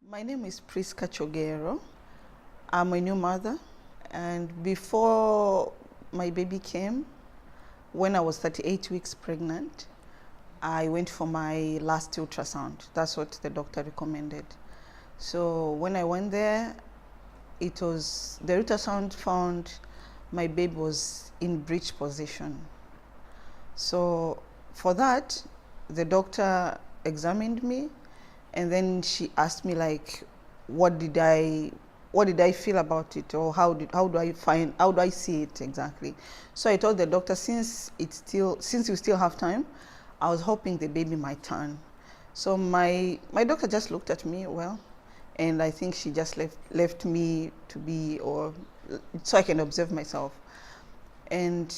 My name is Priska Chogero. I'm a new mother, and before my baby came, when I was 38 weeks pregnant, I went for my last ultrasound. That's what the doctor recommended. So when I went there, the ultrasound found my baby was in breech position. So for that, the doctor examined me, and then she asked me like, what did I feel about it, or how do I see it exactly? So I told the doctor, since you still have time, I was hoping the baby might turn. So my doctor just looked at me, well, and I think she just left me to be, or so I can observe myself. And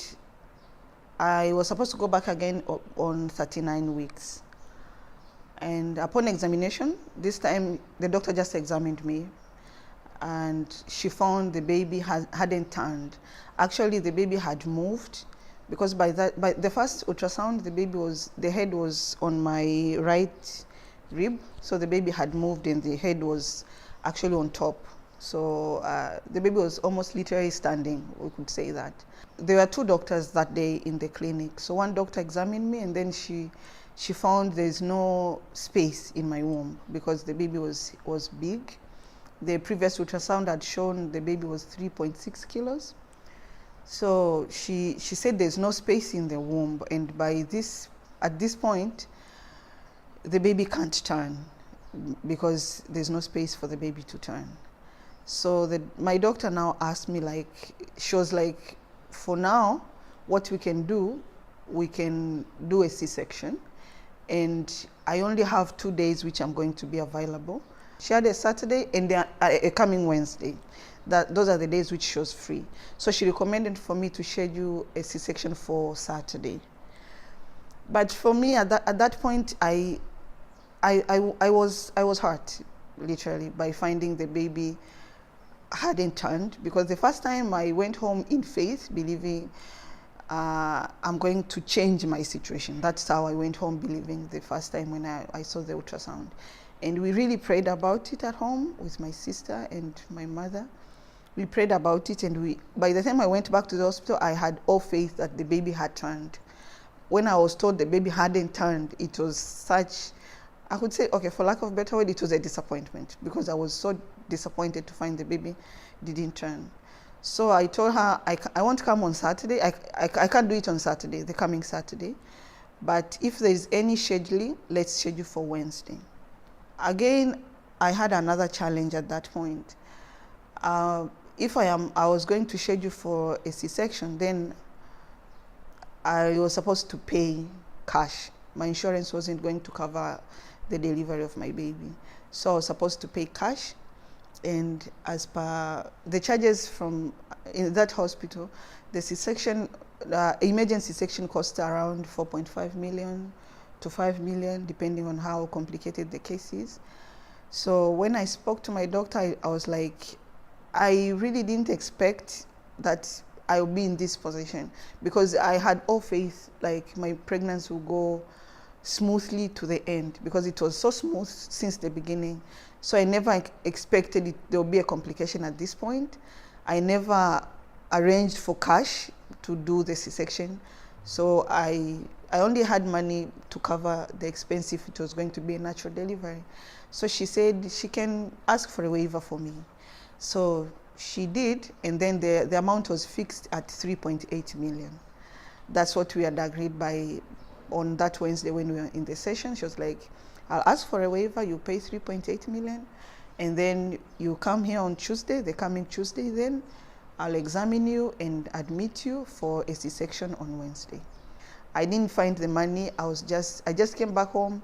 I was supposed to go back again on 39 weeks. And upon examination, this time the doctor just examined me, and she found the baby hadn't turned. Actually, the baby had moved, because by the first ultrasound, the head was on my right rib, so the baby had moved and the head was actually on top. So the baby was almost literally standing, we could say that. There were two doctors that day in the clinic. So one doctor examined me, and then she found there's no space in my womb because the baby was big. The previous ultrasound had shown the baby was 3.6 kilos. So she said there's no space in the womb, and at this point, the baby can't turn because there's no space for the baby to turn. So my doctor now asked me, she was like, for now, what we can do a C-section, and I only have 2 days which I'm going to be available. She had a Saturday and a coming Wednesday. Those are the days which she was free. So she recommended for me to schedule a C-section for Saturday. But for me, at that point, I was hurt, literally, by finding the baby hadn't turned, because the first time I went home in faith, believing I'm going to change my situation. That's how I went home, believing, the first time when I saw the ultrasound. And we really prayed about it at home with my sister and my mother. We prayed about it, and by the time I went back to the hospital, I had all faith that the baby had turned. When I was told the baby hadn't turned, it was such, I could say, okay, for lack of a better word, it was a disappointment, because I was so disappointed to find the baby didn't turn. So I told her, I want to come on Saturday. I can't do it on Saturday, the coming Saturday. But if there's any scheduling, let's schedule for Wednesday. Again, I had another challenge at that point. If I was going to schedule for a C-section, then I was supposed to pay cash. My insurance wasn't going to cover the delivery of my baby. So I was supposed to pay cash. And as per the charges in that hospital, the C-section, emergency section cost around 4.5 million to 5 million, depending on how complicated the case is. So when I spoke to my doctor, I was like, I really didn't expect that I would be in this position, because I had all faith like my pregnancy would go smoothly to the end, because it was so smooth since the beginning. So I never expected there would be a complication at this point. I never arranged for cash to do the C-section. So I only had money to cover the expense if it was going to be a natural delivery. So she said she can ask for a waiver for me. So she did, and then the amount was fixed at 3.8 million. That's what we had agreed by on that Wednesday when we were in the session. She was like, I'll ask for a waiver, you pay 3.8 million, and then you come here on Tuesday, the coming Tuesday, then I'll examine you and admit you for a C-section on Wednesday. I didn't find the money. I just came back home,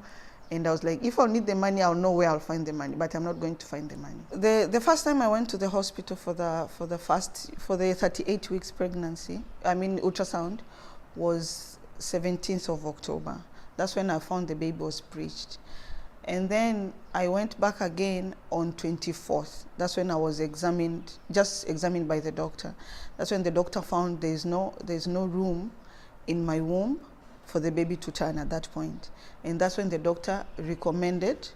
and I was like, if I'll need the money, I'll know where I'll find the money, but I'm not going to find the money. The first time I went to the hospital for the 38 weeks pregnancy, ultrasound, was 17th of October. That's when I found the baby was breached. And then I went back again on 24th. That's when I was just examined by the doctor. That's when the doctor found there's no room in my womb for the baby to turn at that point. And that's when the doctor recommended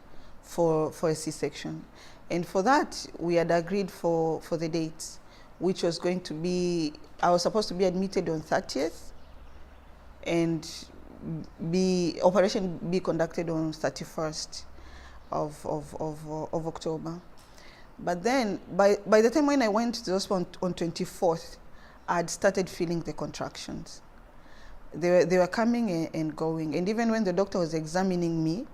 for a C-section. And for that, we had agreed for the dates, which was going to be, I was supposed to be admitted on 30th and operation be conducted on 31st of October. But then, by the time when I went to the hospital on 24th, I had started feeling the contractions. They were coming and going. And even when the doctor was examining me,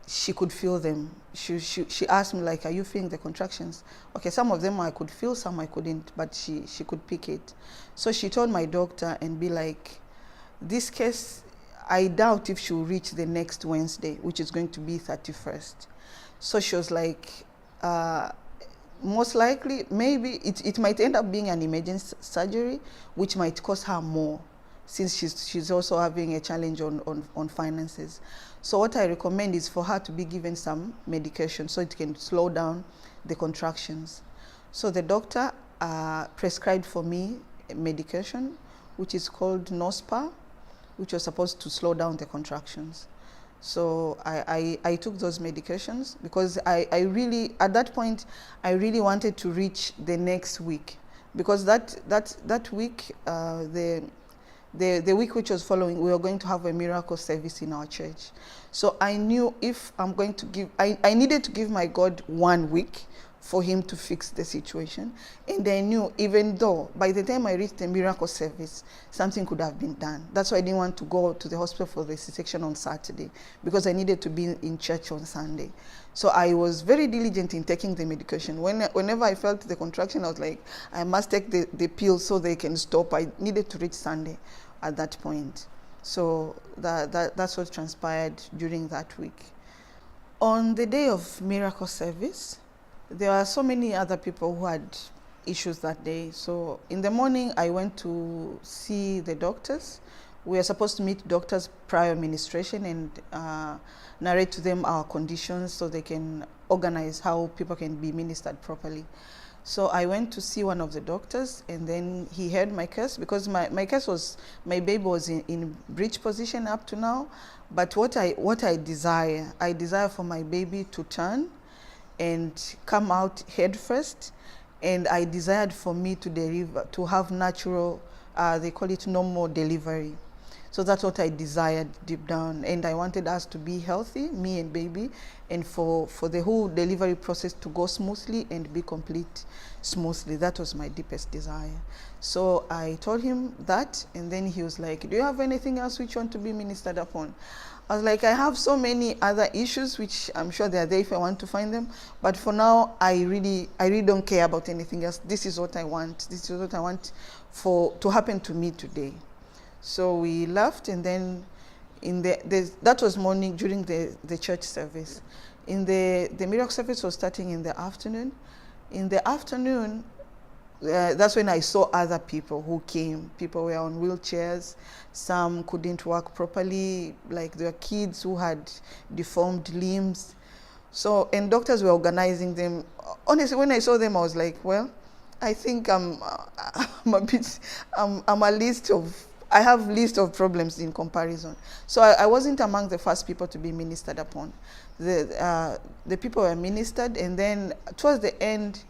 she could feel them. She asked me, like, are you feeling the contractions? Okay, some of them I could feel, some I couldn't, but she could pick it. So she told my doctor and be like, this case, I doubt if she'll reach the next Wednesday, which is going to be 31st. So she was like, most likely, maybe it might end up being an emergency surgery, which might cost her more, since she's also having a challenge on finances. So what I recommend is for her to be given some medication so it can slow down the contractions. So the doctor prescribed for me a medication, which is called Nospa, which was supposed to slow down the contractions. So I took those medications because I really, at that point, I really wanted to reach the next week, because that week, the week which was following, we were going to have a miracle service in our church. So I knew if I'm going to give, I needed to give my God 1 week for him to fix the situation. And I knew, even though by the time I reached the miracle service, something could have been done. That's why I didn't want to go to the hospital for the C-section on Saturday, because I needed to be in church on Sunday. So I was very diligent in taking the medication. Whenever I felt the contraction, I was like, I must take the pill so they can stop. I needed to reach Sunday at that point. So that's what transpired during that week. On the day of miracle service, there are so many other people who had issues that day. So in the morning, I went to see the doctors. We were supposed to meet doctors prior administration and narrate to them our conditions so they can organize how people can be ministered properly. So I went to see one of the doctors, and then he heard my case, because my case was, my baby was in breech position up to now. But what I desire for my baby to turn and come out head first, and I desired for me to deliver, to have natural, they call it normal delivery. So that's what I desired deep down, and I wanted us to be healthy, me and baby, and for the whole delivery process to go smoothly and be complete smoothly. That was my deepest desire. So I told him that, and then he was like, do you have anything else which you want to be ministered upon? I was like, I have so many other issues, which I'm sure they are there if I want to find them. But for now, I really don't care about anything else. This is what I want. This is what I want to happen to me today. So we left, and then that was morning during the church service. In the miracle service was starting in the afternoon. In the afternoon, that's when I saw other people who came. People were on wheelchairs. Some couldn't walk properly, like there were kids who had deformed limbs. So, and doctors were organizing them. Honestly, when I saw them, I was like, well, I think I'm a list of, I have list of problems in comparison. So I wasn't among the first people to be ministered upon. The people were ministered, and then towards the end,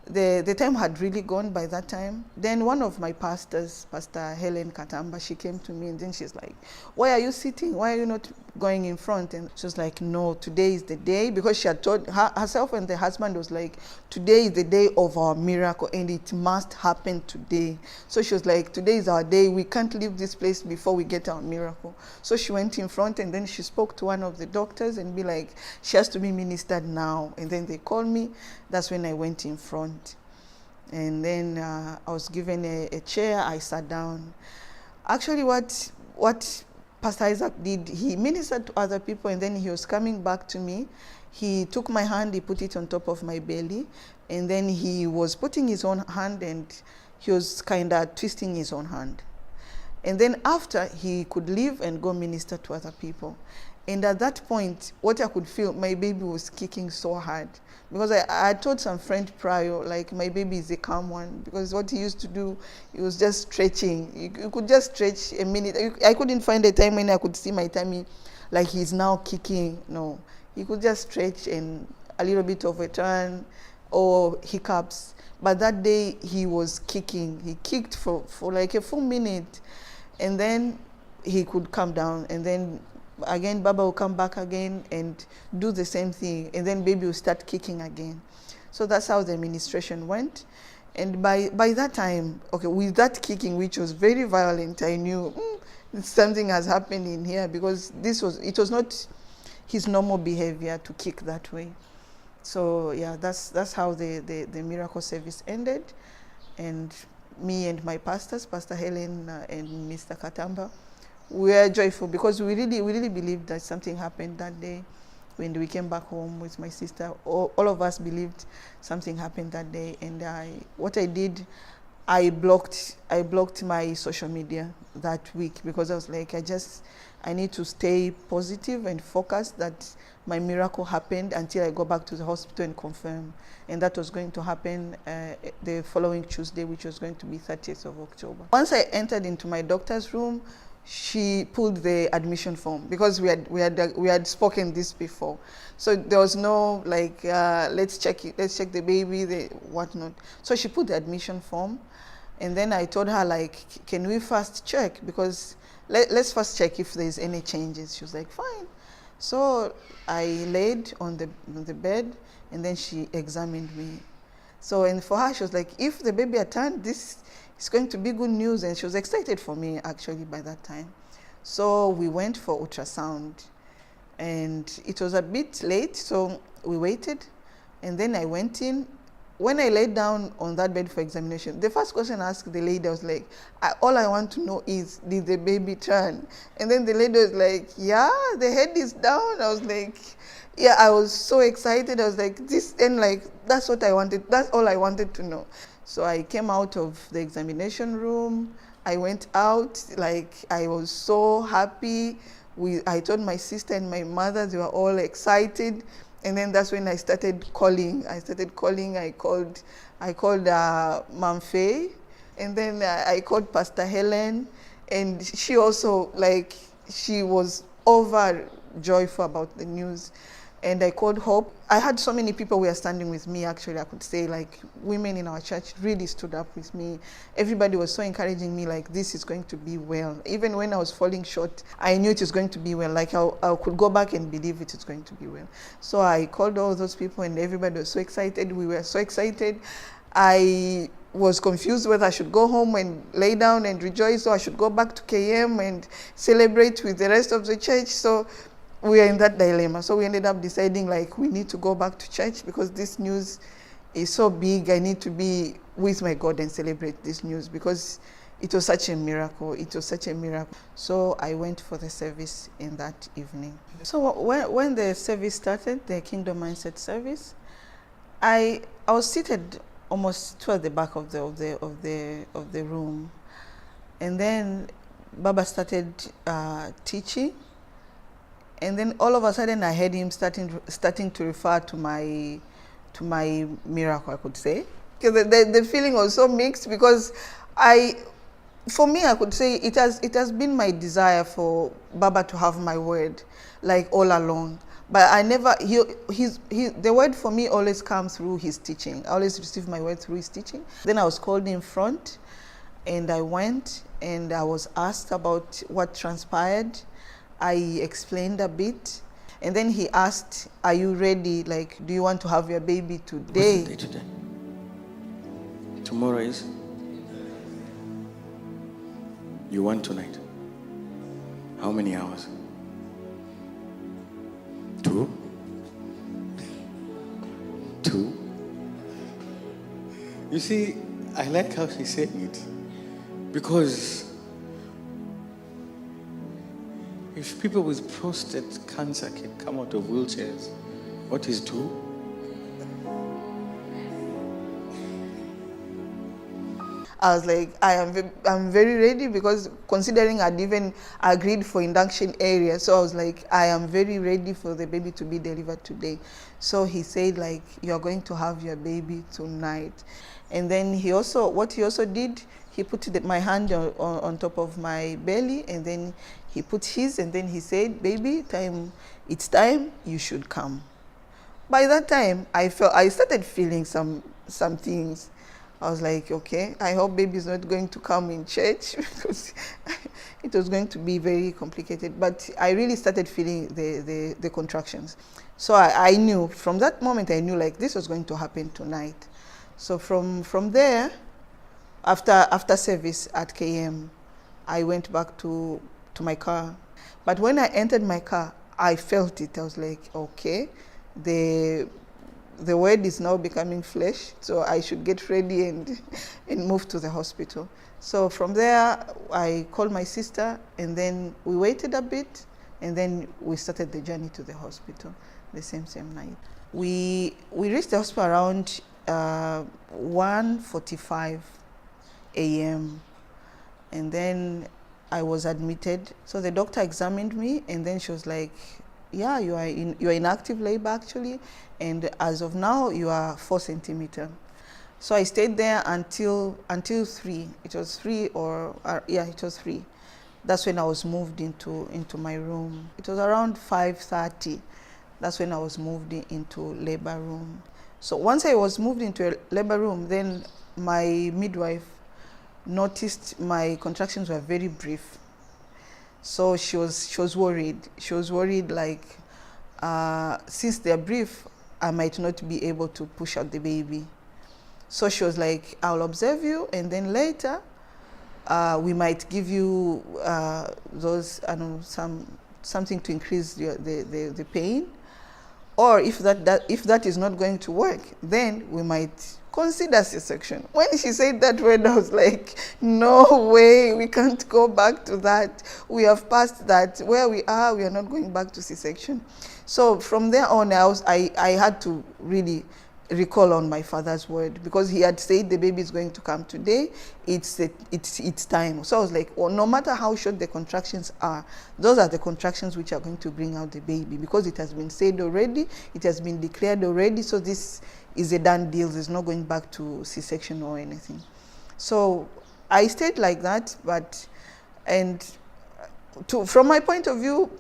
the time had really gone by that time. Then one of my pastors, Pastor Helen Katamba, she came to me, and then she's like, why are you sitting? Why are you not going in front? And she was like, no, today is the day, because she had told herself, and the husband was like, today is the day of our miracle, and it must happen today. So she was like, today is our day. We can't leave this place before we get our miracle. So she went in front, and then she spoke to one of the doctors and be like, she has to be ministered now. And then they called me. That's when I went in front. And then I was given a chair. I sat down. Actually, what Pastor Isaac did, he ministered to other people, and then he was coming back to me. He took my hand, he put it on top of my belly, and then he was putting his own hand, and he was kind of twisting his own hand. And then after, he could leave and go minister to other people. And at that point, what I could feel, my baby was kicking so hard. Because I told some friend prior, like, my baby is a calm one. Because what he used to do, he was just stretching. You could just stretch a minute. I couldn't find a time when I could see my tummy, like he's now kicking. No, He could just stretch and a little bit of a turn or hiccups. But that day he was kicking. He kicked for like a full minute, and then he could come down, and then again Baba will come back again and do the same thing, and then baby will start kicking again. So that's how the administration went. And by that time, okay, with that kicking, which was very violent, I knew something has happened in here, because it was not his normal behavior to kick that way. So yeah, that's how the miracle service ended. And me and my pastors, Pastor Helen and Mr. Katamba, we were joyful, because we really believed that something happened that day. When we came back home with my sister, all of us believed something happened that day. And what I did, I blocked my social media that week, because I was like, I need to stay positive and focused that my miracle happened until I go back to the hospital and confirm. And that was going to happen the following Tuesday, which was going to be 30th of October. Once I entered into my doctor's room, she pulled the admission form, because we had spoken this before. So there was no like, let's check the baby, the whatnot. So she put the admission form, and then I told her, like, can we first check, because let's first check if there's any changes. She was like, fine. So I laid on the bed, and then she examined me. So, and for her, she was like, if the baby had turned, this is going to be good news. And she was excited for me, actually, by that time. So we went for ultrasound, and it was a bit late, so we waited. And then I went in. When I laid down on that bed for examination, the first question I asked the lady, I was like, all I want to know is, did the baby turn? And then the lady was like, yeah, the head is down. I was like, yeah, I was so excited. I was like, this, and like, that's what I wanted. That's all I wanted to know. So I came out of the examination room. I went out, like, I was so happy. I told my sister and my mother, they were all excited. And then that's when I started calling. I called Mom Faye, and then I called Pastor Helen, and she also, like, she was overjoyful about the news. And I called Hope. I had so many people who were standing with me, actually, I could say, like, women in our church really stood up with me. Everybody was so encouraging me, like, this is going to be well. Even when I was falling short, I knew it was going to be well. Like, I could go back and believe it is going to be well. So I called all those people, and everybody was so excited. We were so excited. I was confused whether I should go home and lay down and rejoice, or I should go back to KM and celebrate with the rest of the church. So we are in that dilemma. So we ended up deciding, like, we need to go back to church, because this news is so big. I need to be with my God and celebrate this news, because it was such a miracle. It was such a miracle. So I went for the service in that evening. So when the service started, the Kingdom Mindset service, I was seated almost toward the back of the room, and then Baba started teaching. And then all of a sudden, I heard him starting to refer to my miracle, I could say. Because the feeling was so mixed, because for me, I could say it has been my desire for Baba to have my word, like, all along. But I never, the word for me always comes through his teaching. I always receive my word through his teaching. Then I was called in front, and I went, and I was asked about what transpired. I explained a bit, and then he asked, are you ready? Like, do you want to have your baby today? What's the day today? Tomorrow is? You want tonight? How many hours? 2? 2? You see, I like how she said it, because if people with prostate cancer can come out of wheelchairs, what is 2? I was like, I'm very ready, because considering I'd even agreed for induction area, so I was like, I am very ready for the baby to be delivered today. So he said, like, you're going to have your baby tonight. And then what he also did, he put my hand on top of my belly, and then he put his, and then he said, baby, it's time, you should come. By that time, I started feeling some things. I was like, okay, I hope baby is not going to come in church, because it was going to be very complicated. But I really started feeling the contractions. So I knew, from that moment, I knew, like, this was going to happen tonight. So from there, after service at KM, I went back to my car. But when I entered my car, I felt it. I was like, okay, the word is now becoming flesh, so I should get ready and move to the hospital. So from there, I called my sister, and then we waited a bit, and then we started the journey to the hospital the same night. We reached the hospital around 1:45 a.m. and then I was admitted. So the doctor examined me, and then she was like, yeah, you are in active labor actually, and as of now you are 4 centimeter. So I stayed there until 3. It was 3 it was 3. That's when I was moved into my room. It was around 5:30. That's when I was moved into labor room. So once I was moved into a labor room, then my midwife noticed my contractions were very brief. So she was worried. She was worried, like, since they're brief, I might not be able to push out the baby. So she was like, I'll observe you, and then later we might give you something to increase the pain. Or if that is not going to work, then we might consider C-section. When she said that word, I was like, no way, we can't go back to that. We have passed that. Where we are not going back to C-section. So from there on, I had to really recall on my father's word, because he had said the baby is going to come today. It's time. So I was like, no matter how short the contractions are, those are the contractions which are going to bring out the baby, because it has been said already, it has been declared already. So this is a done deal. There's no going back to C-section or anything. So I stayed like that, from my point of view,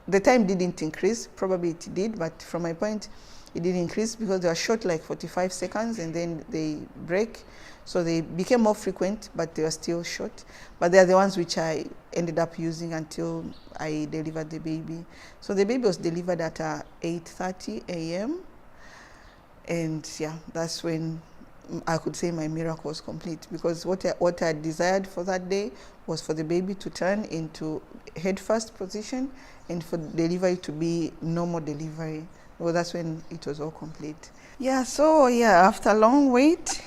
the time didn't increase. Probably it did, but from my point, it did increase, because they were short like 45 seconds and then they break. So they became more frequent, but they were still short. But they are the ones which I ended up using until I delivered the baby. So the baby was delivered at 8:30 a.m. And yeah, that's when I could say my miracle was complete, because what I desired for that day was for the baby to turn into head first position and for delivery to be normal delivery. Well, that's when it was all complete. Yeah, so after a long wait,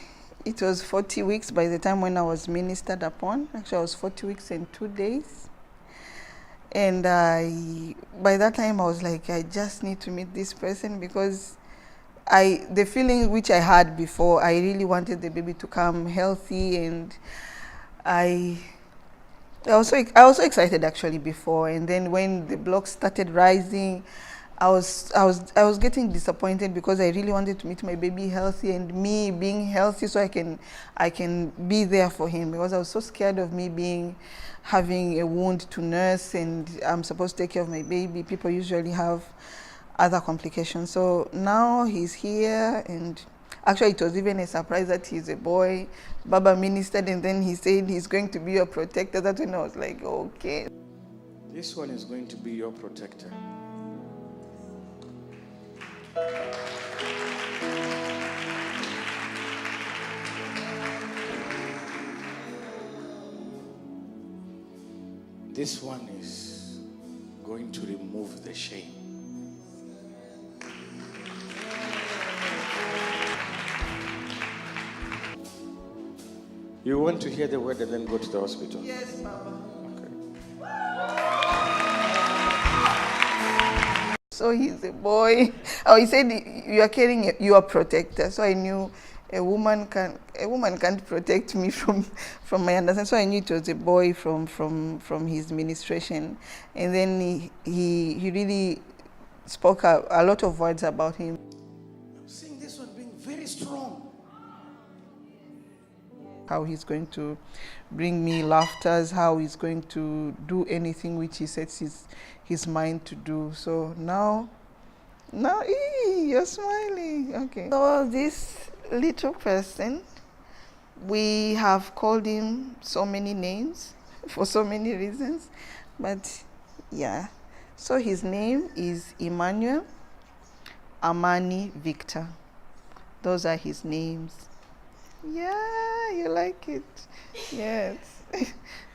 it was 40 weeks by the time when I was ministered upon. Actually, I was 40 weeks and 2 days. And by that time, I was like, I just need to meet this person, because the feeling which I had before, I really wanted the baby to come healthy, and I was so excited actually before. And then when the blocks started rising, I was getting disappointed, because I really wanted to meet my baby healthy, and me being healthy, so I can be there for him, because I was so scared of me having a wound to nurse, and I'm supposed to take care of my baby. People usually have other complications. So now he's here, and actually it was even a surprise that he's a boy. Baba ministered, and then he said he's going to be your protector. That's when I was like, okay. This one is going to be your protector. This one is going to remove the shame. You want to hear the word and then go to the hospital? Yes, Papa. Okay. So he's a boy. Oh, he said you are carrying your protector. So I knew a woman can't protect me from my understanding. So I knew it was a boy from his ministration, and then he really spoke a lot of words about him. I'm seeing this one being very strong. How he's going to bring me laughters, how he's going to do anything which he sets his mind to do. So now, you're smiling. Okay. So this little person, we have called him so many names for so many reasons, but yeah. So his name is Emmanuel Amani Victor. Those are his names. Yeah, you like it. Yes.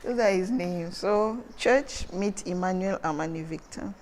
Those are his names. So, church, meet Emmanuel Amani Victor.